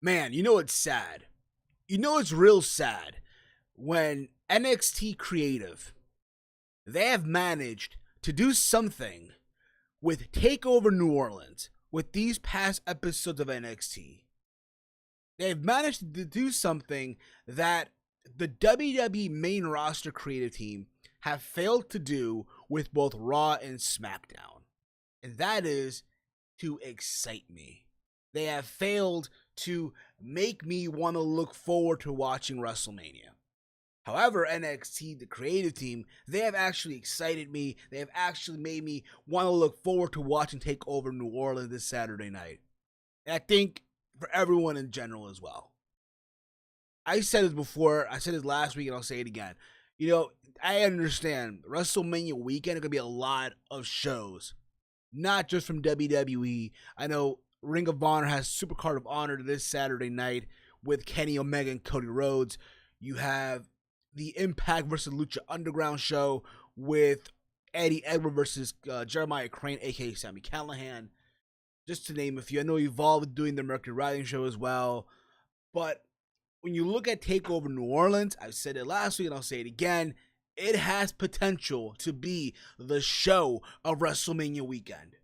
Man, you know it's sad. You know it's real sad when NXT Creative, they have managed to do something with TakeOver New Orleans with these past episodes of NXT. They've managed to do something that the WWE main roster creative team have failed to do with both Raw and SmackDown. And that is to excite me. They have failed to make me want to look forward to watching WrestleMania. However, NXT, the creative team, they have actually excited me. They have actually made me want to look forward to watching TakeOver New Orleans this Saturday night. And I think for everyone in general as well. I said this before, I said this last week, and I'll say it again. You know, I understand WrestleMania weekend is going to be a lot of shows, not just from WWE. I know Ring of Honor has Supercard of Honor this Saturday night with Kenny Omega and Cody Rhodes. You have the Impact versus Lucha Underground show with Eddie Edwards versus Jeremiah Crane, a.k.a. Sami Callihan, just to name a few. I know Evolve doing the Mercury Rising show as well. But when you look at TakeOver New Orleans, I said it last week and I'll say it again, it has potential to be the show of WrestleMania weekend.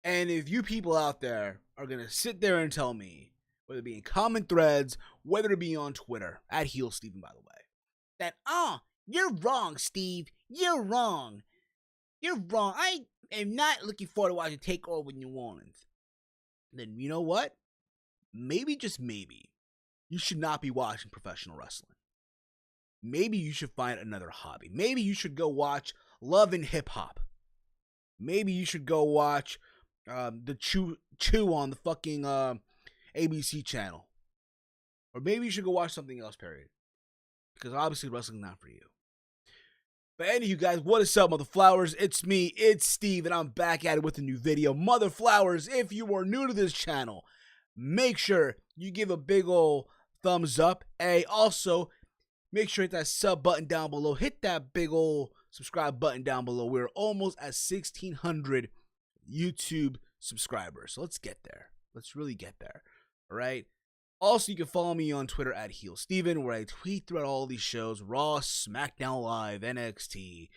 And if you people out there are going to sit there and tell me, whether it be in comment threads, whether it be on Twitter, at HeelSteven, by the way, that, you're wrong, Steve. You're wrong. You're wrong. I am not looking forward to watching TakeOver New Orleans. Then you know what? Maybe, just maybe, you should not be watching professional wrestling. Maybe you should find another hobby. Maybe you should go watch Love and Hip Hop. Maybe you should go watch the Chew on the fucking ABC channel. Or maybe you should go watch something else, period. Because obviously wrestling's not for you. But anywho, guys, what is up, Mother Flowers? It's me, it's Steve, and I'm back at it with a new video. Mother Flowers, if you are new to this channel, make sure you give a big ol' thumbs up. Also, make sure you hit that sub button down below. Hit that big ol' subscribe button down below. We're almost at 1,600 YouTube subscribers. So let's get there. Let's really get there. All right? Also, you can follow me on Twitter at HeelSteven, where I tweet throughout all these shows: Raw, SmackDown Live, NXT,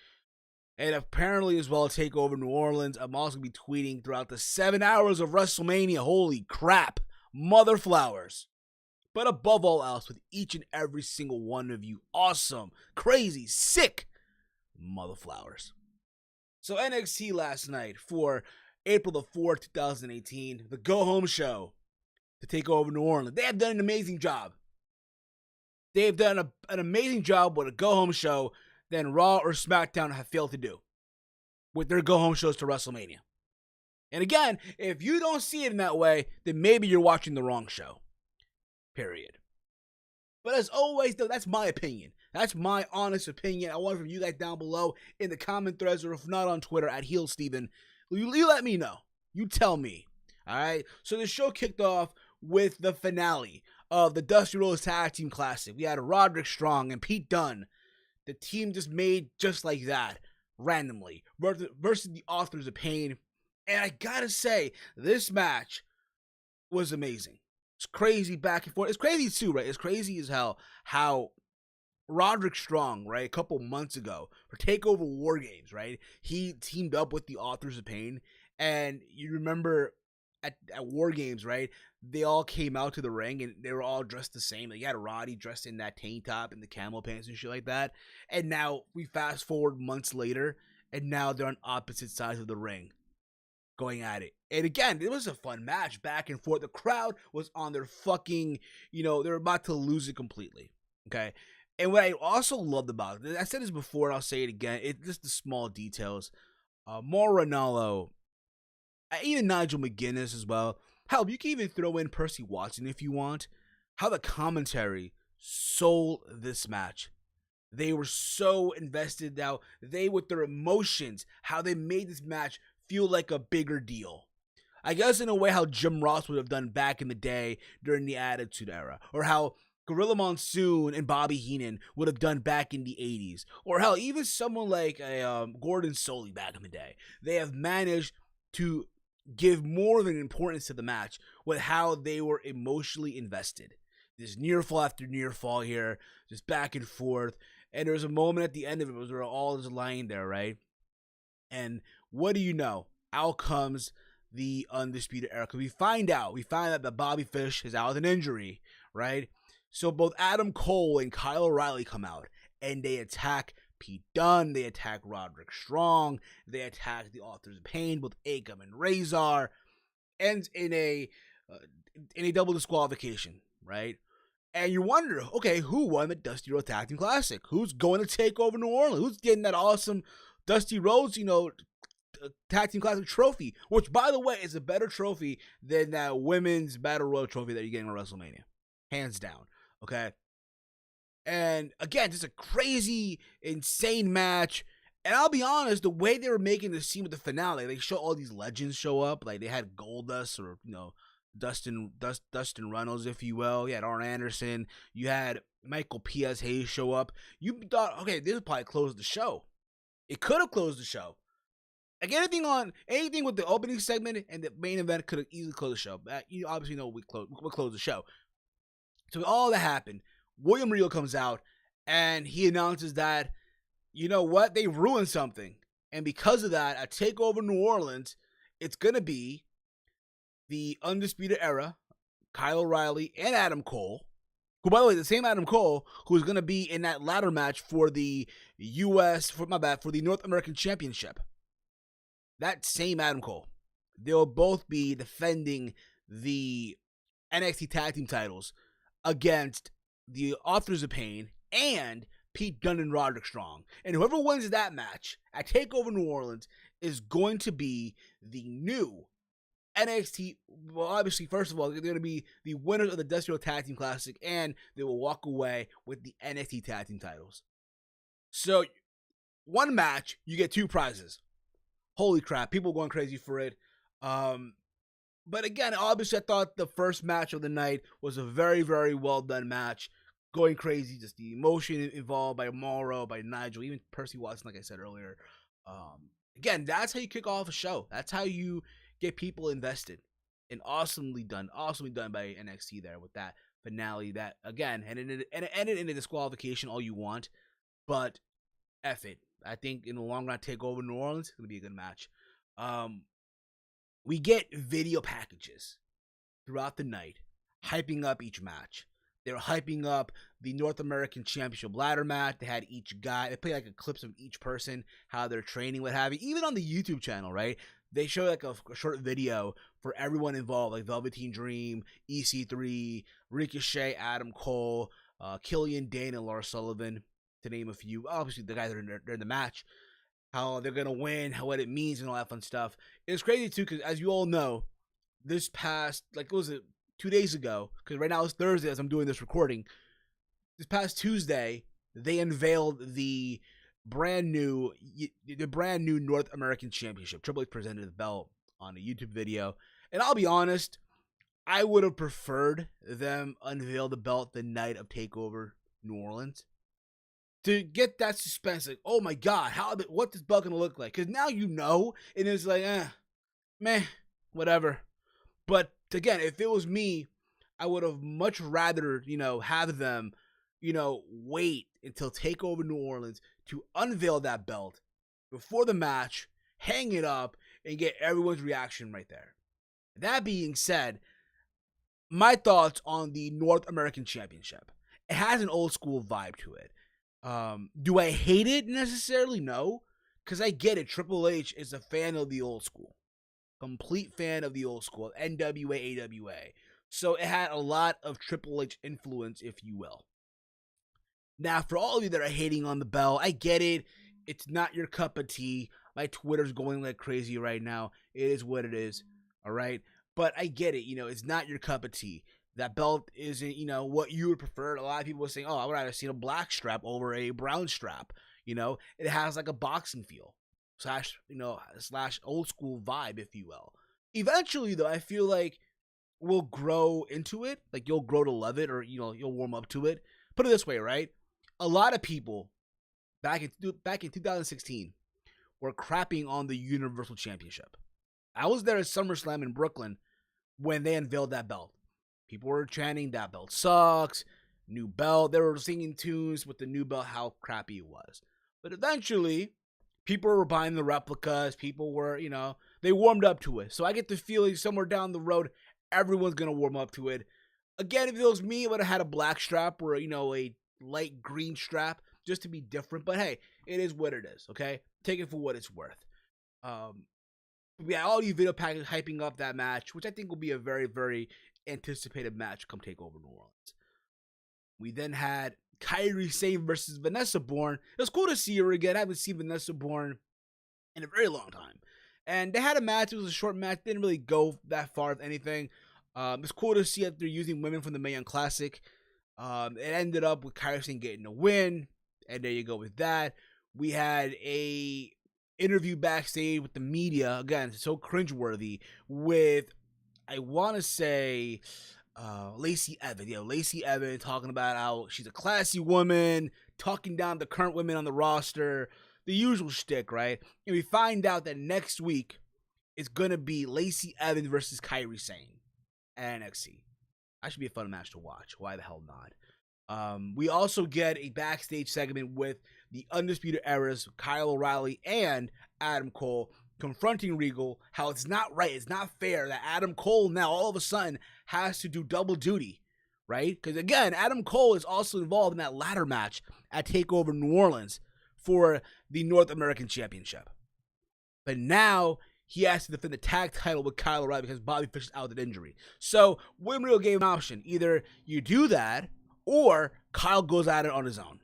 and apparently as well TakeOver New Orleans. I'm also going to be tweeting throughout the 7 hours of WrestleMania. Holy crap, Mother Flowers. But above all else, with each and every single one of you awesome, crazy, sick Mother Flowers. So NXT last night for April the 4th, 2018, the go-home show to TakeOver New Orleans. They have done an amazing job. They have done an amazing job with a go-home show that Raw or SmackDown have failed to do with their go-home shows to WrestleMania. And again, if you don't see it in that way, then maybe you're watching the wrong show. Period. But as always, though, that's my opinion. That's my honest opinion. I want it from you guys down below in the comment threads, or if not on Twitter at HeelSteven. You let me know. You tell me. All right? So the show kicked off with the finale of the Dusty Rhodes Tag Team Classic. We had Roderick Strong and Pete Dunne. The team just made just like that, randomly, versus the Authors of Pain. And I gotta say, this match was amazing. It's crazy back and forth. It's crazy too, right? It's crazy as hell how Roderick Strong, right, a couple months ago for TakeOver War Games, right, he teamed up with the Authors of Pain. And you remember at War Games, right, they all came out to the ring and they were all dressed the same. Like, you had Roddy dressed in that tank top and the camel pants and shit like that. And now we fast forward months later, and now they're on opposite sides of the ring going at it. And again, it was a fun match, back and forth. The crowd was on their fucking, they're about to lose it completely. Okay. And what I also loved about it, I said this before and I'll say it again, it's just the small details. Mauro Ranallo, even Nigel McGuinness as well. Hell, you can even throw in Percy Watson if you want. How the commentary sold this match. They were so invested now. They, with their emotions, how they made this match feel like a bigger deal. I guess in a way how Jim Ross would have done back in the day during the Attitude Era. Or how Gorilla Monsoon and Bobby Heenan would have done back in the 80s. Or hell, even someone like Gordon Solie back in the day. They have managed to give more of an importance to the match with how they were emotionally invested. This near fall after near fall here, just back and forth. And there was a moment at the end of it where they were all just lying there, right? And what do you know? Out comes the Undisputed Era. Because we find out that Bobby Fish is out with an injury, right? So both Adam Cole and Kyle O'Reilly come out, and they attack Pete Dunne, they attack Roderick Strong, they attack the Authors of Pain, both Akam and Razor, ends in a double disqualification, right? And you wonder, okay, who won the Dusty Rhodes Tag Team Classic? Who's going to take over New Orleans? Who's getting that awesome Dusty Rhodes, Tag Team Classic trophy? Which, by the way, is a better trophy than that Women's Battle Royal trophy that you're getting on WrestleMania. Hands down, okay? And again, just a crazy, insane match. And I'll be honest, the way they were making the scene with the finale, they show all these legends show up. Like, they had Goldust or, Dustin Runnels, if you will. You had Arn Anderson. You had Michael P.S. Hayes show up. You thought, okay, this would probably close the show. It could have closed the show. Like, anything with the opening segment and the main event could have easily closed the show. You obviously know we close the show. So all that happened. William Regal comes out and he announces that, you know what, they ruined something. And because of that, at TakeOver New Orleans, it's going to be the Undisputed Era, Kyle O'Reilly, and Adam Cole, who, by the way, the same Adam Cole, who's going to be in that ladder match for the for the North American Championship. That same Adam Cole. They'll both be defending the NXT Tag Team titles against the Authors of Pain and Pete Dunne and Roderick Strong. And whoever wins that match at TakeOver New Orleans is going to be the new NXT. Well, obviously, first of all, they're going to be the winners of the Dusty Rhodes Tag Team Classic, and they will walk away with the NXT Tag Team titles. So, one match, you get two prizes. Holy crap, people going crazy for it. But again, obviously, I thought the first match of the night was a very, very well done match. Going crazy, just the emotion involved by Mauro, by Nigel, even Percy Watson, like I said earlier. Again, that's how you kick off a show. That's how you get people invested. And awesomely done by NXT there with that finale. That again, and it ended in a disqualification. All you want, but F it. I think in the long run, TakeOver New Orleans, it's gonna be a good match. We get video packages throughout the night, hyping up each match. They were hyping up the North American Championship ladder match. They had each guy. They play like a clips of each person, how they're training, what have you. Even on the YouTube channel, right? They show like a short video for everyone involved, like Velveteen Dream, EC3, Ricochet, Adam Cole, Killian Dane, and Lars Sullivan, to name a few. Obviously, the guys that are in the match, how they're going to win, what it means, and all that fun stuff. It's crazy, too, because as you all know, this past, like, what was it, 2 days ago, because right now it's Thursday as I'm doing this recording, this past Tuesday, they unveiled the brand new North American Championship. Triple H presented the belt on a YouTube video. And I'll be honest, I would have preferred them unveil the belt the night of TakeOver New Orleans. To get that suspense, like, oh my God, what's this belt gonna look like? Because now you know, and it's like, meh, whatever. But again, if it was me, I would have much rather, have them, wait until TakeOver New Orleans to unveil that belt before the match, hang it up, and get everyone's reaction right there. That being said, my thoughts on the North American Championship. It has an old school vibe to it. Do I hate it necessarily? No, because I get it. Triple H is a fan of the old school. Complete fan of the old school, NWA, AWA. So it had a lot of Triple H influence, if you will. Now, for all of you that are hating on the bell, I get it. It's not your cup of tea. My Twitter's going like crazy right now. It is what it is, all right? But I get it. It's not your cup of tea. That belt isn't, what you would prefer. A lot of people were saying, oh, I would rather see a black strap over a brown strap. It has like a boxing feel. Slash old school vibe, if you will. Eventually, though, I feel like we'll grow into it. Like, you'll grow to love it, or, you'll warm up to it. Put it this way, right? A lot of people back in 2016 were crapping on the Universal Championship. I was there at SummerSlam in Brooklyn when they unveiled that belt. People were chanting, that belt sucks, new belt. They were singing tunes with the new belt, how crappy it was. But eventually, people were buying the replicas. People were, they warmed up to it. So I get the feeling somewhere down the road, everyone's going to warm up to it. Again, if it was me, I would have had a black strap or, a light green strap just to be different. But hey, it is what it is, okay? Take it for what it's worth. We had all these video packages hyping up that match, which I think will be a very, very anticipated match come TakeOver New Orleans. We then had Kairi Sane versus Vanessa Bourne. It was cool to see her again. I haven't seen Vanessa Bourne in a very long time. And they had a match. It was a short match. Didn't really go that far, if anything. It's cool to see that they're using women from the Mae Young Classic. It ended up with Kairi Sane getting a win. And there you go with that. We had a interview backstage with the media. Again, it's so cringeworthy with, I want to say, Lacey Evans. Lacey Evans talking about how she's a classy woman, talking down the current women on the roster. The usual shtick, right? And we find out that next week it's going to be Lacey Evans versus Kairi Sane at NXT. That should be a fun match to watch. Why the hell not? We also get a backstage segment with the Undisputed Era's Kyle O'Reilly and Adam Cole confronting Regal, how it's not right, it's not fair that Adam Cole now all of a sudden has to do double duty, right? Because again, Adam Cole is also involved in that ladder match at TakeOver New Orleans for the North American Championship. But now he has to defend the tag title with Kyle O'Reilly because Bobby Fish is out with an injury. So William Regal gave an option. Either you do that or Kyle goes at it on his own.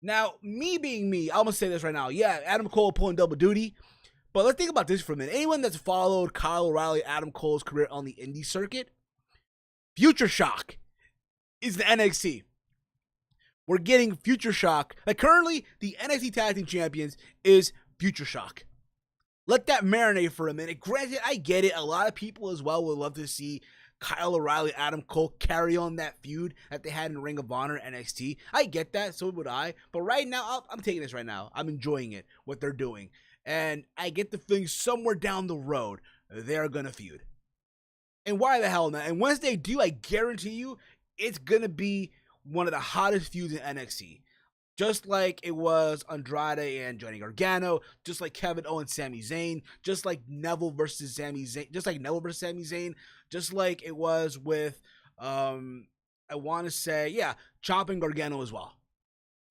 Now, me being me, I'm going to say this right now. Yeah, Adam Cole pulling double duty. But let's think about this for a minute. Anyone that's followed Kyle O'Reilly, Adam Cole's career on the indie circuit, Future Shock is the NXT. We're getting Future Shock. Like currently, the NXT Tag Team Champions is Future Shock. Let that marinate for a minute. Granted, I get it. A lot of people as well would love to see Kyle O'Reilly, Adam Cole carry on that feud that they had in Ring of Honor NXT. I get that. So would I. But right now, I'm taking this right now. I'm enjoying it, what they're doing. And I get the feeling somewhere down the road, they're going to feud. And why the hell not? And once they do, I guarantee you, it's going to be one of the hottest feuds in NXT. Just like it was Andrade and Johnny Gargano, just like Kevin Owens, Sami Zayn, just like Neville versus Sami Zayn, just like it was with, I want to say, Ciampa and Gargano as well.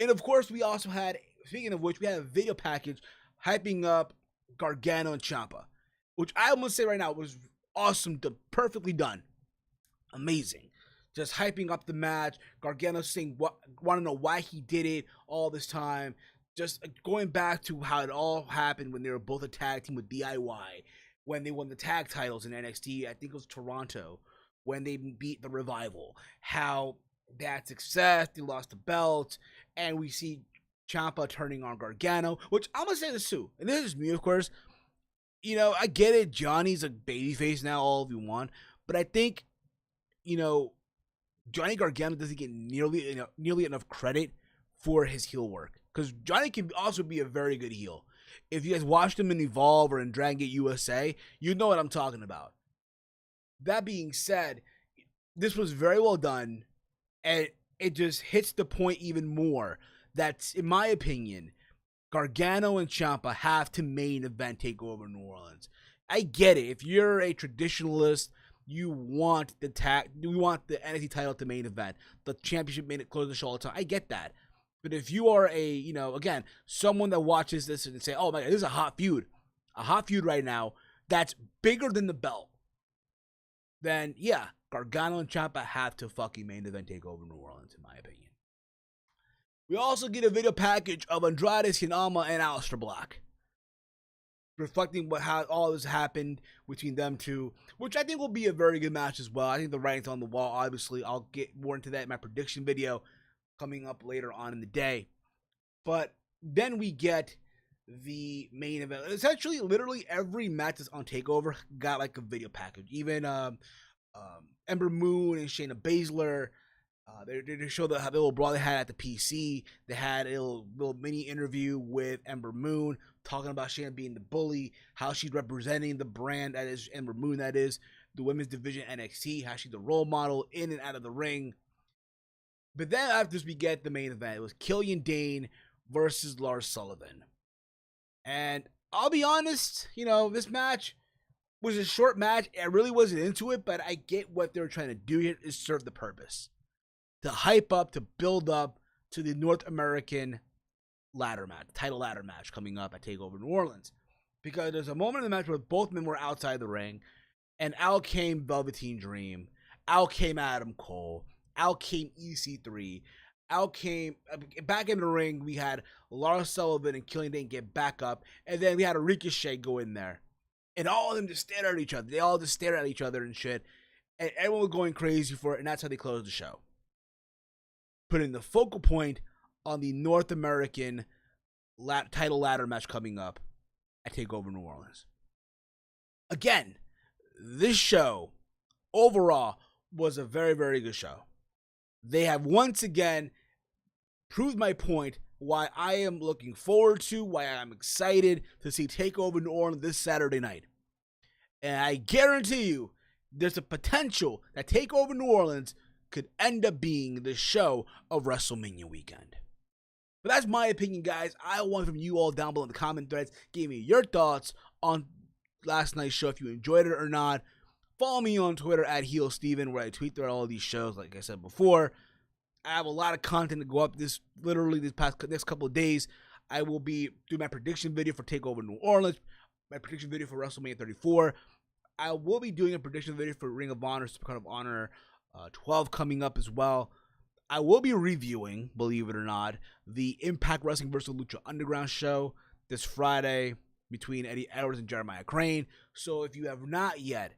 And of course, we also had, speaking of which, we had a video package hyping up Gargano and Ciampa, which I must say right now was awesome, perfectly done. Amazing. Just hyping up the match. Gargano saying, want to know why he did it all this time. Just going back to how it all happened when they were both a tag team with DIY. When they won the tag titles in NXT, I think it was Toronto. When they beat the Revival. How that success, they lost the belt. And we see Ciampa turning on Gargano. Which I'm going to say this too. And this is me, of course. I get it. Johnny's a babyface now, all of you want. But I think, Johnny Gargano doesn't get nearly enough credit for his heel work. Because Johnny can also be a very good heel. If you guys watched him in Evolve or in Dragon Gate USA, you know what I'm talking about. That being said, this was very well done. And it just hits the point even more that, in my opinion, Gargano and Ciampa have to main event TakeOver New Orleans. I get it. If you're a traditionalist, you want the NXT title to main event. The championship made it close the show all the time. I get that. But if you are again, someone that watches this and say, oh my God, this is a hot feud right now that's bigger than the belt, then yeah, Gargano and Ciampa have to fucking main event TakeOver New Orleans, in my opinion. We also get a video package of Andrade Cien and Aleister Black, reflecting how all this happened between them two, which I think will be a very good match as well. I think the writing's on the wall. Obviously, I'll get more into that in my prediction video coming up later on in the day. But then we get the main event. Essentially, literally every match that's on TakeOver got like a video package. Even Ember Moon and Shayna Baszler, They showed how the little brawl they had at the PC. They had a little mini interview with Ember Moon talking about Shayna being the bully, how she's representing the brand that is Ember Moon, that is the women's division NXT, how she's the role model in and out of the ring. But then after this, we get the main event. It was Killian Dane versus Lars Sullivan. And I'll be honest, this match was a short match. I really wasn't into it, but I get what they're trying to do here is serve the purpose. To hype up, to build up to the North American title ladder match coming up at TAKEOVER New Orleans. Because there's a moment in the match where both men were outside the ring, and out came Velveteen Dream, out came Adam Cole, out came EC3, out came, back in the ring, we had Lars Sullivan and Killian Dane get back up, and then we had a Ricochet go in there. And all of them just stared at each other. They all just stared at each other and shit. And everyone was going crazy for it, and that's how they closed the show. Putting the focal point on the North American title ladder match coming up at TAKEOVER New Orleans. Again, this show overall was a very, very good show. They have once again proved my point why I am looking forward to, why I'm excited to see TAKEOVER New Orleans this Saturday night. And I guarantee you, there's a potential that TAKEOVER New Orleans could end up being the show of WrestleMania weekend. But that's my opinion, guys. I want from you all down below in the comment threads. Give me your thoughts on last night's show, if you enjoyed it or not. Follow me on Twitter at HeelSteven, where I tweet through all of these shows, like I said before. I have a lot of content to go up this next couple of days. I will be doing my prediction video for TAKEOVER New Orleans, my prediction video for WrestleMania 34. I will be doing a prediction video for Ring of Honor, Super Card of Honor 12 coming up as well. I will be reviewing, believe it or not, the Impact Wrestling vs. Lucha Underground show this Friday between Eddie Edwards and Jeremiah Crane. So if you have not yet,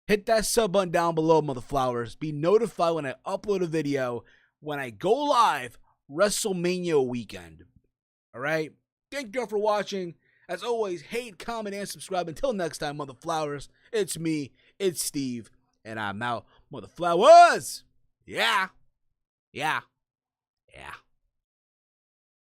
hit that sub button down below, motherflowers. Be notified when I upload a video, when I go live WrestleMania weekend. Alright? Thank you all for watching. As always, hate, comment, and subscribe. Until next time, motherflowers, it's me, it's Steve, and I'm out, motherflowers! Yeah.